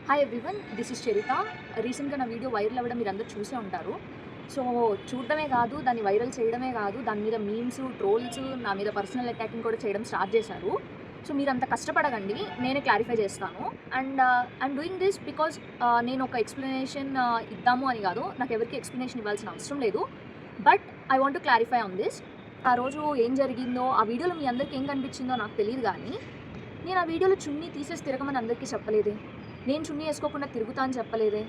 Hi everyone, this is చరిత. రీసెంట్గా నా video viral అవ్వడం మీరు అందరూ చూసే ఉంటారు. సో చూడడమే కాదు, దాన్ని వైరల్ చేయడమే కాదు, దాని మీద మీమ్స్, ట్రోల్స్, నా మీద పర్సనల్ అటాకింగ్ కూడా చేయడం స్టార్ట్ చేశారు. సో మీరంత కష్టపడకండి, నేనే క్లారిఫై చేస్తాను. And I'm doing this because నేను ఒక ఎక్స్ప్లెనేషన్ ఇద్దాము అని కాదు, నాకు ఎవరికి ఎక్స్ప్లెనేషన్ ఇవ్వాల్సిన అవసరం లేదు. But I want to clarify on this. ఆ రోజు ఏం జరిగిందో, ఆ వీడియోలో మీ అందరికీ ఏం కనిపించిందో నాకు తెలియదు, కానీ నేను ఆ వీడియోలో చున్నీ తీసేసి తిరగమని అందరికీ చెప్పలేదే. నేను చున్నీ వేసుకోకుండా తిరుగుతా అని చెప్పలేదే.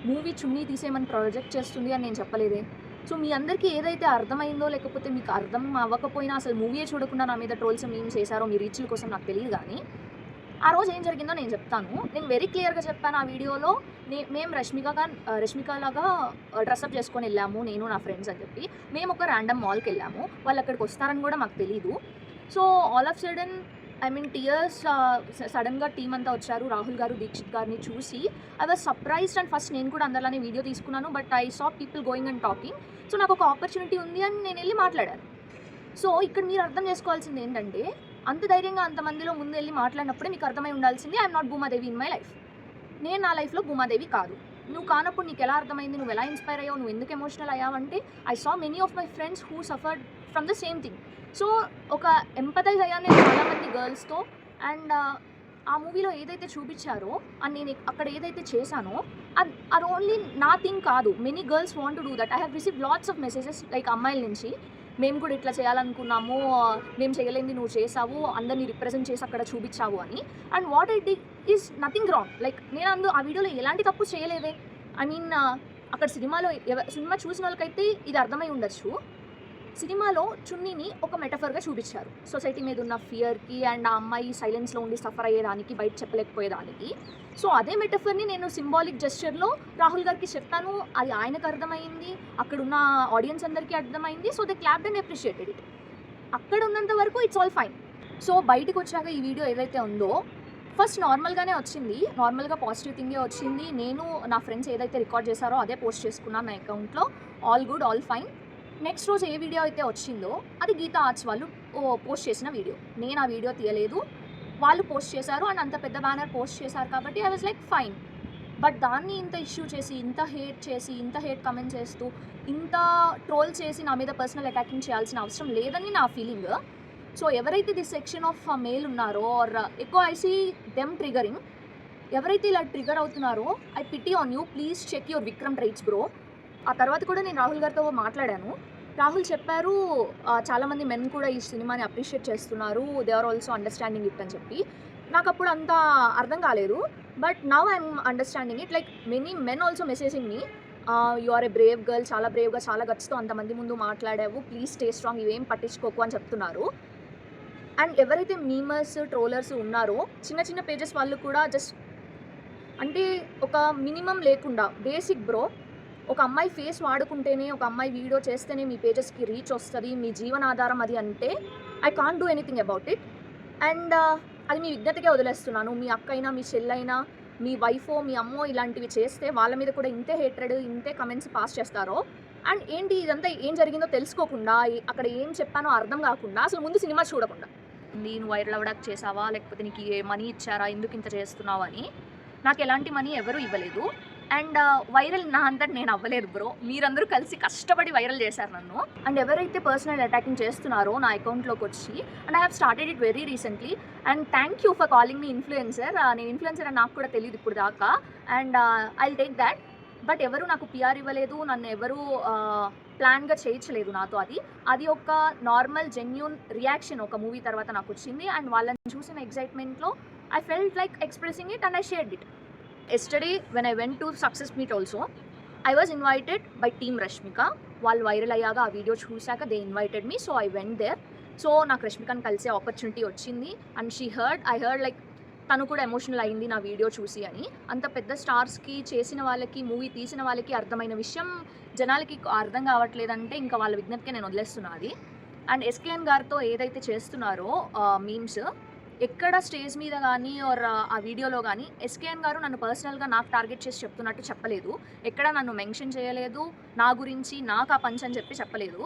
మూవీ చున్నీ తీసేయమని ప్రాజెక్ట్ చేస్తుంది అని నేను చెప్పలేదే. సో మీ అందరికీ ఏదైతే అర్థమైందో, లేకపోతే మీకు అర్థం అవ్వకపోయినా అసలు మూవీయే చూడకుండా నా మీద ట్రోల్స్ మీమ్స్ చేశారో మీ రీచ్ల కోసం నాకు తెలియదు, కానీ ఆ రోజు ఏం జరిగిందో నేను చెప్తాను. నేను వెరీ క్లియర్గా చెప్పాను ఆ వీడియోలో. మేము రష్మికలాగా డ్రెస్అప్ చేసుకొని వెళ్ళాము, నేను నా ఫ్రెండ్స్ అని చెప్పి. మేము ఒక ర్యాండమ్ మాల్కి వెళ్ళాము, వాళ్ళు అక్కడికి వస్తారని కూడా మాకు తెలీదు. So all of sudden tears సడన్గా టీమ్ అంతా వచ్చారు. రాహుల్ గారు, దీక్షిత్ గారిని చూసి I was surprised. And first నేను కూడా అందరిలానే వీడియో తీసుకున్నాను, but I saw people going and talking. So నాకు ఒక ఆపర్చునిటీ ఉంది అని నేను వెళ్ళి మాట్లాడాను. సో ఇక్కడ మీరు అర్థం చేసుకోవాల్సింది ఏంటంటే, అంత ధైర్యంగా అంతమందిలో ముందు వెళ్ళి మాట్లాడినప్పుడే మీకు అర్థమై ఉండాల్సింది I'm not Bhumadevi in my life. నేను నా లైఫ్లో భూమాదేవి కాదు. నువ్వు కానప్పుడు నీకు ఎలా అర్థమైంది, నువ్వు ఎలా ఇన్స్పైర్ అయ్యావు, నువ్వు ఎందుకు ఎమోషనల్ అయ్యావంటే I saw many of my friends who suffered from the same thing. So ఒక ఎంపథైజ్ అయ్యాను నేను చాలామంది గర్ల్స్తో. అండ్ ఆ మూవీలో ఏదైతే చూపించారో అండ్ నేను అక్కడ ఏదైతే చేశానో అది ఓన్లీ నా థింగ్ కాదు. Many girls want to do that. I have receive lots of messages like అమ్మాయిల నుంచి, మేము కూడా ఇట్లా చేయాలనుకున్నాము, మేము చేయలేంది నువ్వు చేసావు, అందరినీ రిప్రజెంట్ చేసి అక్కడ చూపించావు అని. And what I did is nothing wrong. Like నేను ఆ వీడియోలో ఎలాంటి తప్పు చేయలేదే. ఐ మీన్ అక్కడ సినిమా చూసిన వాళ్ళకైతే ఇది అర్థమై ఉండొచ్చు. సినిమాలో చున్నీని ఒక మెటఫర్గా చూపించారు, సొసైటీ మీద ఉన్న ఫియర్కి అండ్ ఆ అమ్మాయి సైలెన్స్లో ఉండి సఫర్ అయ్యేదానికి, బయట చెప్పలేకపోయేదానికి. సో అదే మెటఫర్ని నేను సింబాలిక్ జెస్చర్లో రాహుల్ గారికి చెప్పాను. అది ఆయనకు అర్థమైంది, అక్కడున్న ఆడియన్స్ అందరికీ అర్థమైంది. So they clapped and appreciated it. అక్కడ ఉన్నంత వరకు ఇట్స్ ఆల్ ఫైన్. సో బయటకు వచ్చాక ఈ వీడియో ఏదైతే ఉందో, ఫస్ట్ నార్మల్గానే వచ్చింది, నార్మల్గా పాజిటివ్ థింగే వచ్చింది. నేను నా ఫ్రెండ్స్ ఏదైతే రికార్డ్ చేశారో అదే పోస్ట్ చేసుకున్నాను నా అకౌంట్లో. All good, all fine. Next రోజు ఏ వీడియో అయితే వచ్చిందో అది గీతా ఆర్ట్స్ వాళ్ళు పోస్ట్ చేసిన వీడియో. నేను ఆ వీడియో తీయలేదు, వాళ్ళు పోస్ట్ చేశారు. అండ్ అంత పెద్ద బ్యానర్ పోస్ట్ చేశారు కాబట్టి I was like fine. But దాన్ని ఇంత ఇష్యూ చేసి, ఇంత హేట్ కమెంట్ చేస్తూ, ఇంత ట్రోల్ చేసి నా మీద పర్సనల్ అటాకింగ్ చేయాల్సిన అవసరం లేదని నా ఫీలింగ్. సో ఎవరైతే దిస్ సెక్షన్ ఆఫ్ మేల్ ఉన్నారో ఆర్ ఎక్కువ ఐ సీ దెమ్ ట్రిగరింగ్, ఎవరైతే ఇలా ట్రిగర్ అవుతున్నారో I pity on you, please check your Vikram traits bro. ఆ తర్వాత కూడా నేను రాహుల్ గారితో మాట్లాడాను. రాహుల్ చెప్పారు చాలామంది మెన్ కూడా ఈ సినిమాని అప్రిషియేట్ చేస్తున్నారు, they are also understanding it అని చెప్పి. నాకు అప్పుడు అంత అర్థం కాలేదు, but now I'm understanding it. Like many men also messaging me, you are a brave girl, చాలా బ్రేవ్గా, చాలా గట్స్తో అంతమంది ముందు మాట్లాడావు, ప్లీజ్ స్టే స్ట్రాంగ్, ఇవేం పట్టించుకోకు అని చెప్తున్నారు. అండ్ ఎవరైతే మీమర్స్, ట్రోలర్స్ ఉన్నారో చిన్న చిన్న పేజెస్ వాళ్ళు కూడా జస్ట్ అంటే ఒక మినిమం లేకుండా, బేసిక్ బ్రో, ఒక అమ్మాయి ఫేస్ వాడుకుంటేనే, ఒక అమ్మాయి వీడియో చేస్తేనే మీ పేజెస్కి రీచ్ వస్తుంది, మీ జీవనాధారం అది అంటే I can't do anything about it. And అది మీ విజ్ఞతకే వదిలేస్తున్నాను. మీ అక్కైనా, మీ చెల్లైనా, మీ వైఫో, మీ అమ్మో ఇలాంటివి చేస్తే వాళ్ళ మీద కూడా ఇంతే హేట్రెడ్, ఇంతే కమెంట్స్ పాస్ చేస్తారో. అండ్ ఏంటి ఇదంతా ఏం జరిగిందో తెలుసుకోకుండా, అక్కడ ఏం చెప్పానో అర్థం కాకుండా, అసలు ముందు సినిమా చూడకుండా నేను వైరల్ అవ్వడానికి చేసావా, లేకపోతే నీకు ఏ మనీ ఇచ్చారా, ఎందుకు ఇంత చేస్తున్నావు అని. నాకు ఎలాంటి మనీ ఎవరు ఇవ్వలేదు. అండ్ వైరల్ నా అంతటి నేను అవ్వలేదు బ్రో, మీరందరూ కలిసి కష్టపడి వైరల్ చేశారు నన్ను. అండ్ ఎవరైతే పర్సనల్ అటాకింగ్ చేస్తున్నారో నా అకౌంట్లోకి వచ్చి, and I have started it very recently. And thank you for calling me influencer. నేను ఇన్ఫ్లుయెన్సర్ అని నాకు కూడా తెలియదు ఇప్పుడు దాకా. And I will take that. But ఎవరు నాకు పిఆర్ ఇవ్వలేదు, నన్ను ఎవరు ప్లాన్గా చేయించలేదు నాతో. అది ఒక నార్మల్ జెన్యూన్ రియాక్షన్ ఒక మూవీ తర్వాత నాకు వచ్చింది. అండ్ వాళ్ళని చూసిన ఎక్సైట్మెంట్లో I felt like expressing it and I shared it. Yesterday when I went to Success Meet also, I was invited by Team Rashmika. వాళ్ళు వైరల్ అయ్యాక ఆ వీడియో చూశాక they invited me, so I went there. So నాకు రష్మికని కలిసే opportunity వచ్చింది. And I heard like తను కూడా ఎమోషనల్ అయింది నా వీడియో చూసి అని. అంత పెద్ద స్టార్స్కి, చేసిన వాళ్ళకి, మూవీ తీసిన వాళ్ళకి అర్థమైన విషయం జనాలకి అర్థం కావట్లేదంటే ఇంకా వాళ్ళ విజ్ఞతకే నేను వదిలేస్తున్నా అది. అండ్ ఎస్కేఎన్ గారితో ఏదైతే చేస్తున్నారో మీమ్స్, ఎక్కడ స్టేజ్ మీద కానీ ఆర్ ఆ వీడియోలో కానీ ఎస్కేఎన్ గారు నన్ను పర్సనల్గా నాకు టార్గెట్ చేసి చెప్తున్నట్టు చెప్పలేదు. ఎక్కడ నన్ను మెన్షన్ చేయలేదు, నా గురించి నాకు ఆ పంచ్ అని చెప్పి చెప్పలేదు.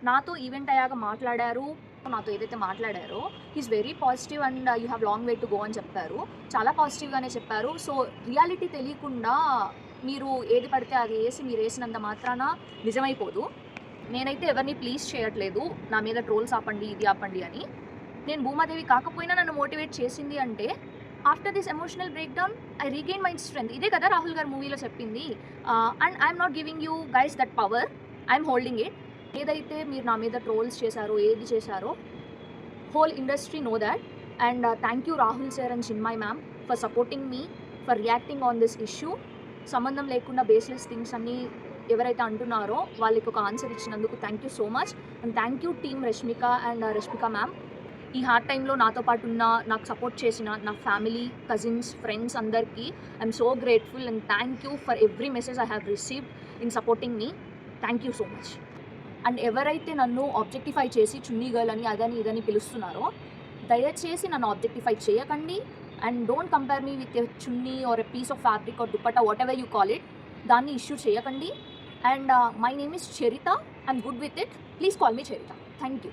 నాతో ఈవెంట్ అయ్యాక మాట్లాడారు, నాతో ఏదైతే మాట్లాడారో he's very positive and you have long way to go అని చెప్పారు. చాలా పాజిటివ్గానే చెప్పారు. సో రియాలిటీ తెలియకుండా మీరు ఏది పడితే అది వేసి మీరు వేసినంత మాత్రాన నిజమైపోదు. నేనైతే ఎవరిని ప్లీజ్ చేయట్లేదు నా మీద ట్రోల్స్ ఆపండి ఇది ఆపండి అని. నేను భూమాదేవి కాకపోయినా నన్ను మోటివేట్ చేసింది అంటే after this emotional break down I regain my strength. ఇదే కదా రాహుల్ గారు మూవీలో చెప్పింది. And I'm not giving you guys that power, I'm holding it. ఏదైతే మీరు నా మీద ట్రోల్స్ చేశారో ఏది చేశారో whole industry know that. And thank you Rahul sir and Chinmay ma'am for supporting me, for reacting on this issue. సంబంధం లేకుండా బేస్లెస్ థింగ్స్ అన్నీ ఎవరైతే అంటున్నారో వాళ్ళకి ఒక ఆన్సర్ ఇచ్చినందుకు thank you so much. And thank you team Rashmika and Rashmika ma'am. ఈ hard టైంలో నాతో పాటు ఉన్న, నాకు సపోర్ట్ చేసిన నా ఫ్యామిలీ, కజిన్స్, ఫ్రెండ్స్ అందరికీ I'm so grateful and thank you for every message I have received in supporting me. Thank you so much. And ఎవరైతే నన్ను ఆబ్జెక్టిఫై చేసి చున్నీ గర్ల్ అని అదని ఇదని పిలుస్తున్నారో దయచేసి నన్ను ఆబ్జెక్టిఫై చేయకండి. And don't compare me with a chunni or a piece of fabric or dupatta, whatever you call it, దాన్ని ఇష్యూ చేయకండి. And my name is Charitha, I'm good with it, please call me Charitha. Thank you.